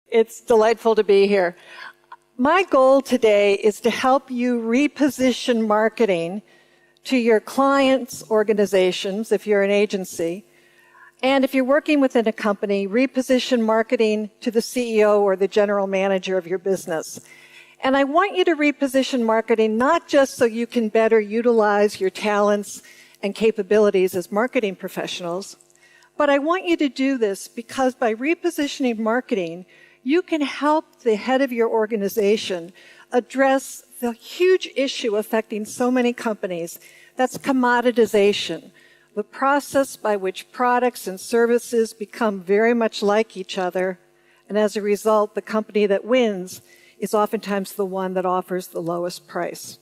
It's delightful to be here. My goal today is to help you reposition marketing to your clients' organizations, if you're an agency, and if you're working within a company, reposition marketing to the CEO or the general manager of your business. And I want you to reposition marketing not just so you can better utilize your talents and capabilities as marketing professionals, but I want you to do this because by repositioning marketing, you can help the head of your organization address the huge issue affecting so many companies. That's commoditization, the process by which products and services become very much like each other, and as a result, the company that wins is oftentimes the one that offers the lowest price.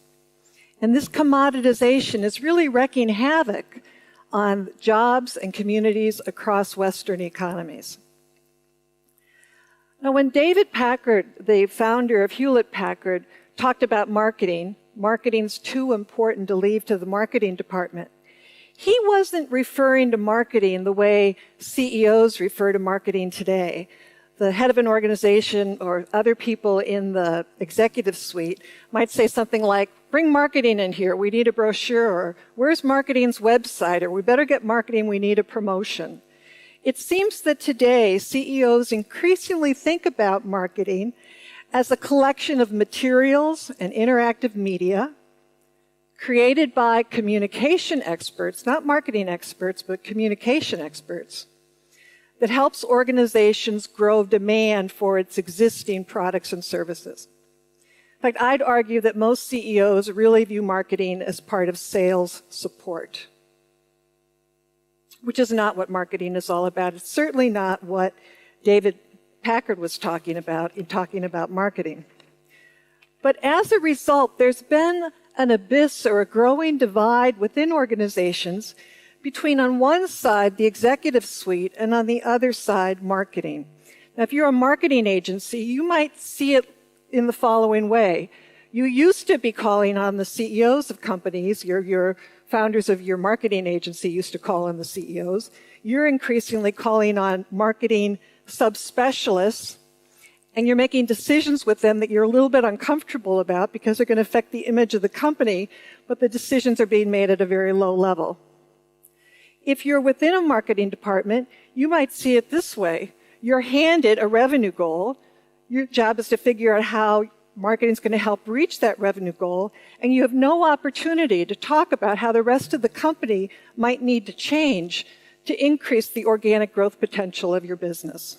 And this commoditization is really wreaking havoc on jobs and communities across Western economies. Now, when David Packard, the founder of Hewlett-Packard, talked about marketing's too important to leave to the marketing department, he wasn't referring to marketing the way CEOs refer to marketing today. The head of an organization or other people in the executive suite might say something like, bring marketing in here, we need a brochure, or where's marketing's website, or we better get marketing, we need a promotion. It seems that today CEOs increasingly think about marketing as a collection of materials and interactive media created by communication experts, not marketing experts, but communication experts, that helps organizations grow demand for its existing products and services. In fact, I'd argue that most CEOs really view marketing as part of sales support, which is not what marketing is all about. It's certainly not what David Packard was talking about in talking about marketing. But as a result, there's been an abyss or a growing divide within organizations between, on one side, the executive suite, and on the other side, marketing. Now, if you're a marketing agency, you might see it in the following way. You used to be calling on the CEOs of companies, your founders of your marketing agency used to call on the CEOs. You're increasingly calling on marketing subspecialists, and you're making decisions with them that you're a little bit uncomfortable about because they're going to affect the image of the company, but the decisions are being made at a very low level. If you're within a marketing department, you might see it this way. You're handed a revenue goal. Your job is to figure out how marketing is going to help reach that revenue goal, and you have no opportunity to talk about how the rest of the company might need to change to increase the organic growth potential of your business.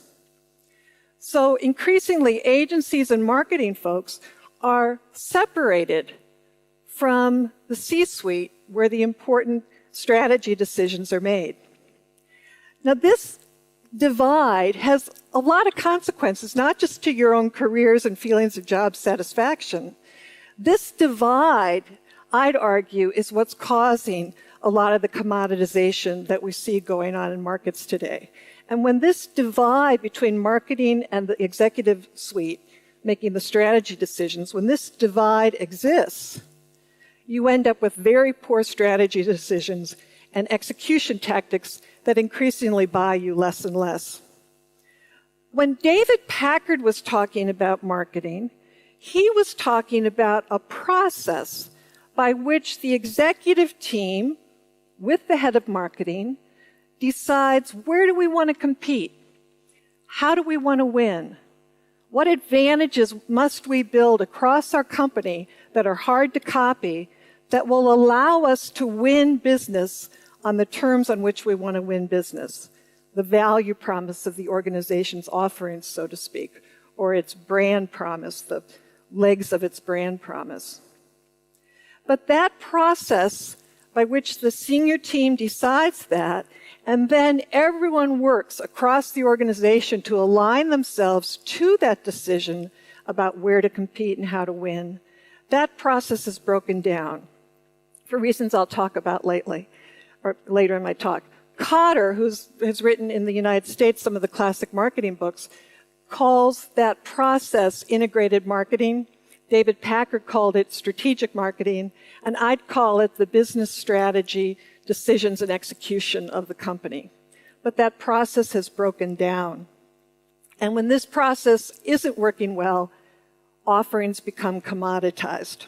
So increasingly, agencies and marketing folks are separated from the C-suite where the important strategy decisions are made. Now, this divide has a lot of consequences, not just to your own careers and feelings of job satisfaction. This divide, I'd argue, is what's causing a lot of the commoditization that we see going on in markets today. And when this divide between marketing and the executive suite making the strategy decisions, when this divide exists, you end up with very poor strategy decisions and execution tactics that increasingly buy you less and less. When David Packard was talking about marketing, he was talking about a process by which the executive team, with the head of marketing, decides where do we want to compete? How do we want to win? What advantages must we build across our company that are hard to copy that will allow us to win business on the terms on which we want to win business? The value promise of the organization's offerings, so to speak, or its brand promise, the legs of its brand promise. But that process by which the senior team decides that, and then everyone works across the organization to align themselves to that decision about where to compete and how to win, that process is broken down for reasons I'll talk about later in my talk. Cotter, who has written in the United States some of the classic marketing books, calls that process integrated marketing. David Packard called it strategic marketing, and I'd call it the business strategy, decisions, and execution of the company. But that process has broken down. And when this process isn't working well, offerings become commoditized.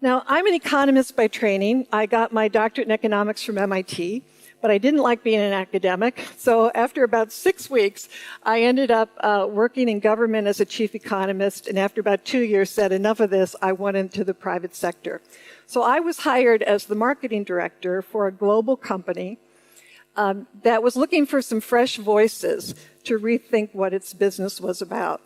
Now, I'm an economist by training. I got my doctorate in economics from MIT, but I didn't like being an academic. So after about 6 weeks, I ended up working in government as a chief economist, and after about 2 years said, enough of this, I went into the private sector. So I was hired as the marketing director for a global company that was looking for some fresh voices to rethink what its business was about.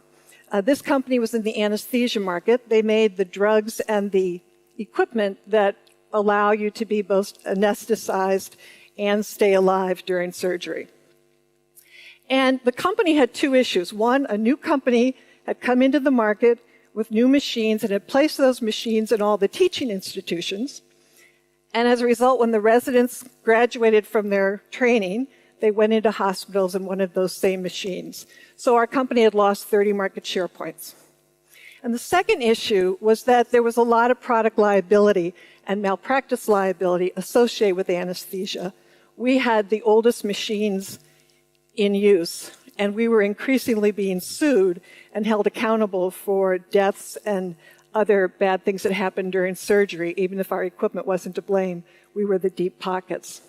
This company was in the anesthesia market. They made the drugs and the equipment that allow you to be both anesthetized and stay alive during surgery. And the company had two issues. One, a new company had come into the market with new machines and had placed those machines in all the teaching institutions. And as a result, when the residents graduated from their training, they went into hospitals in one of those same machines. So our company had lost 30 market share points. And the second issue was that there was a lot of product liability and malpractice liability associated with anesthesia. We had the oldest machines in use, and we were increasingly being sued and held accountable for deaths and other bad things that happened during surgery. Even if our equipment wasn't to blame, we were the deep pockets.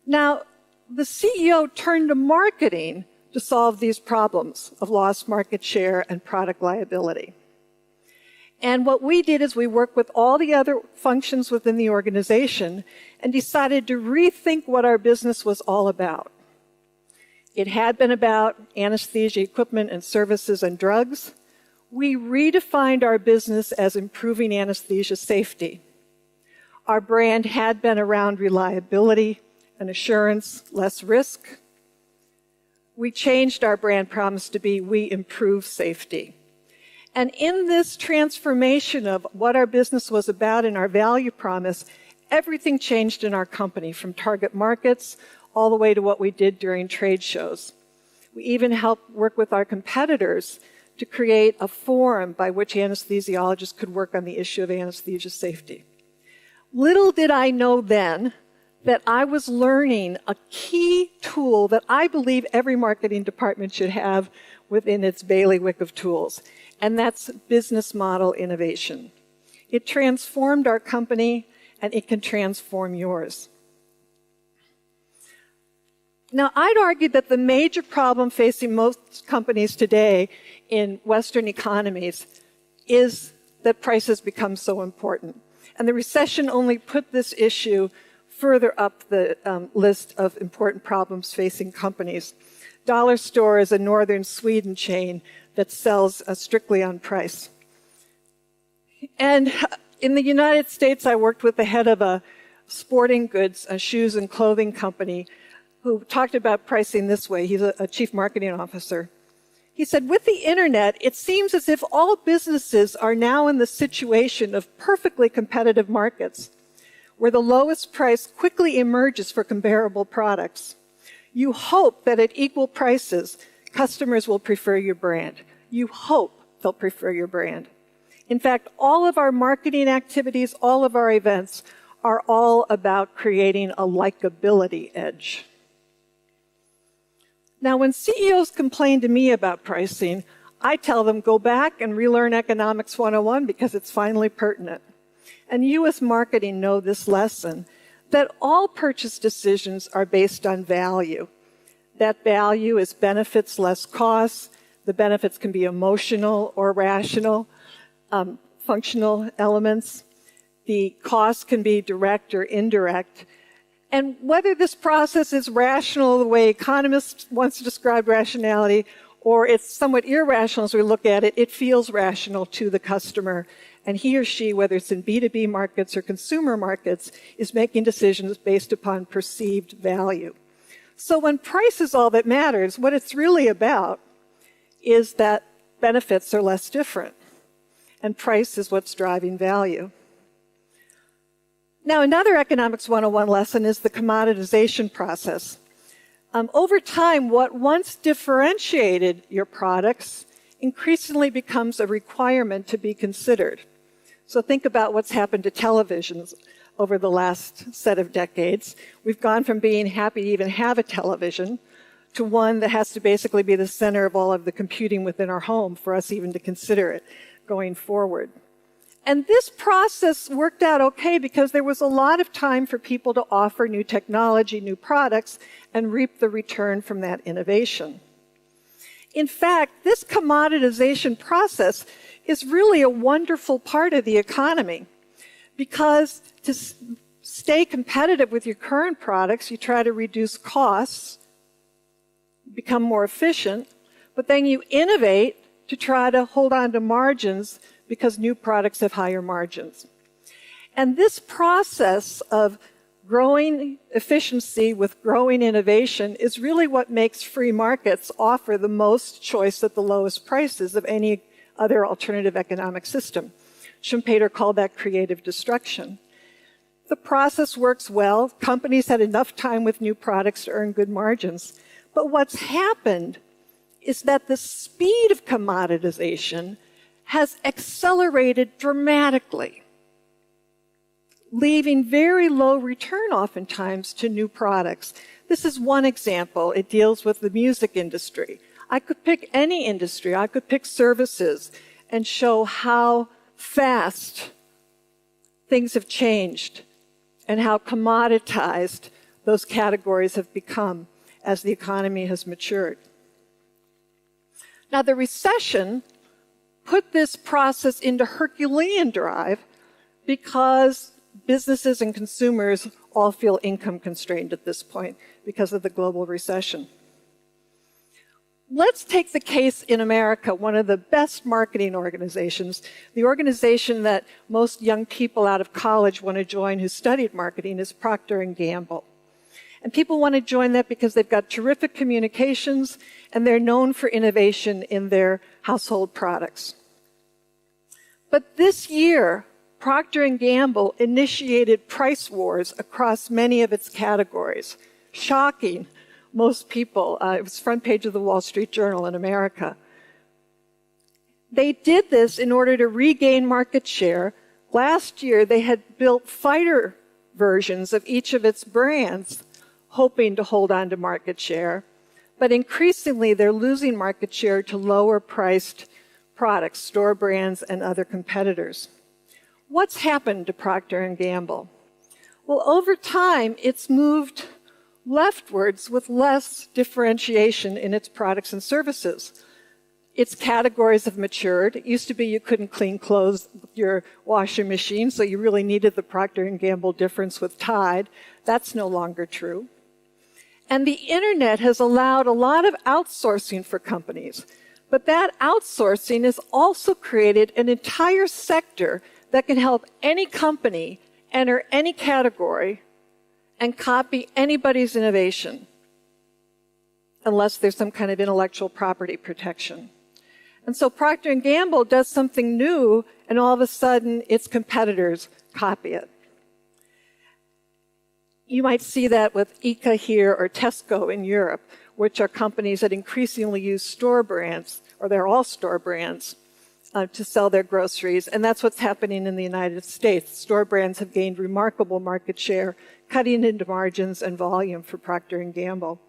Now, the CEO turned to marketing to solve these problems of lost market share and product liability. And what we did is we worked with all the other functions within the organization and decided to rethink what our business was all about. It had been about anesthesia equipment and services and drugs. We redefined our business as improving anesthesia safety. Our brand had been around reliability and assurance, less risk. We changed our brand promise to be, we improve safety. And in this transformation of what our business was about and our value promise, everything changed in our company, from target markets all the way to what we did during trade shows. We even helped work with our competitors to create a forum by which anesthesiologists could work on the issue of anesthesia safety. Little did I know then that I was learning a key tool that I believe every marketing department should have within its bailiwick of tools, and that's business model innovation. It transformed our company, and it can transform yours. Now, I'd argue that the major problem facing most companies today in Western economies is that prices become so important. And the recession only put this issue further up the list of important problems facing companies. Dollar Store is a northern Sweden chain that sells strictly on price. And in the United States, I worked with the head of a sporting goods, shoes and clothing company who talked about pricing this way. He's a chief marketing officer. He said, with the internet, it seems as if all businesses are now in the situation of perfectly competitive markets, where the lowest price quickly emerges for comparable products. You hope that at equal prices, customers will prefer your brand. You hope they'll prefer your brand. In fact, all of our marketing activities, all of our events are all about creating a likability edge. Now, when CEOs complain to me about pricing, I tell them, go back and relearn Economics 101 because it's finally pertinent. And you as marketing know this lesson, that all purchase decisions are based on value. That value is benefits less costs. The benefits can be emotional or rational, functional elements. The costs can be direct or indirect. And whether this process is rational the way economists once described rationality, or it's somewhat irrational as we look at it, it feels rational to the customer. And he or she, whether it's in B2B markets or consumer markets, is making decisions based upon perceived value. So when price is all that matters, what it's really about is that benefits are less different. And price is what's driving value. Now, another Economics 101 lesson is the commoditization process. Over time, what once differentiated your products increasingly becomes a requirement to be considered. So think about what's happened to televisions over the last set of decades. We've gone from being happy to even have a television to one that has to basically be the center of all of the computing within our home for us even to consider it going forward. And this process worked out okay because there was a lot of time for people to offer new technology, new products, and reap the return from that innovation. In fact, this commoditization process is really a wonderful part of the economy because to stay competitive with your current products, you try to reduce costs, become more efficient, but then you innovate to try to hold on to margins because new products have higher margins. And this process of growing efficiency with growing innovation is really what makes free markets offer the most choice at the lowest prices of any other alternative economic system. Schumpeter called that creative destruction. The process works well. Companies had enough time with new products to earn good margins. But what's happened is that the speed of commoditization has accelerated dramatically, leaving very low return oftentimes to new products. This is one example. It deals with the music industry. I could pick any industry. I could pick services and show how fast things have changed and how commoditized those categories have become as the economy has matured. Now, the recession put this process into Herculean drive because businesses and consumers all feel income constrained at this point because of the global recession. Let's take the case in America, one of the best marketing organizations, the organization that most young people out of college want to join who studied marketing is Procter & Gamble. And people want to join that because they've got terrific communications and they're known for innovation in their household products. But this year, Procter & Gamble initiated price wars across many of its categories. Shocking, most people. It was front page of the Wall Street Journal in America. They did this in order to regain market share. Last year, they had built fighter versions of each of its brands, hoping to hold on to market share. But increasingly, they're losing market share to lower-priced products, store brands, and other competitors. What's happened to Procter & Gamble? Well, over time, it's moved leftwards with less differentiation in its products and services. Its categories have matured. It used to be you couldn't clean clothes with your washing machine, so you really needed the Procter & Gamble difference with Tide. That's no longer true. And the internet has allowed a lot of outsourcing for companies. But that outsourcing has also created an entire sector that can help any company enter any category and copy anybody's innovation, unless there's some kind of intellectual property protection. And so Procter & Gamble does something new, and all of a sudden, its competitors copy it. You might see that with ICA here or Tesco in Europe, which are companies that increasingly use store brands, or they're all store brands, to sell their groceries. And that's what's happening in the United States. Store brands have gained remarkable market share, cutting into margins and volume for Procter & Gamble.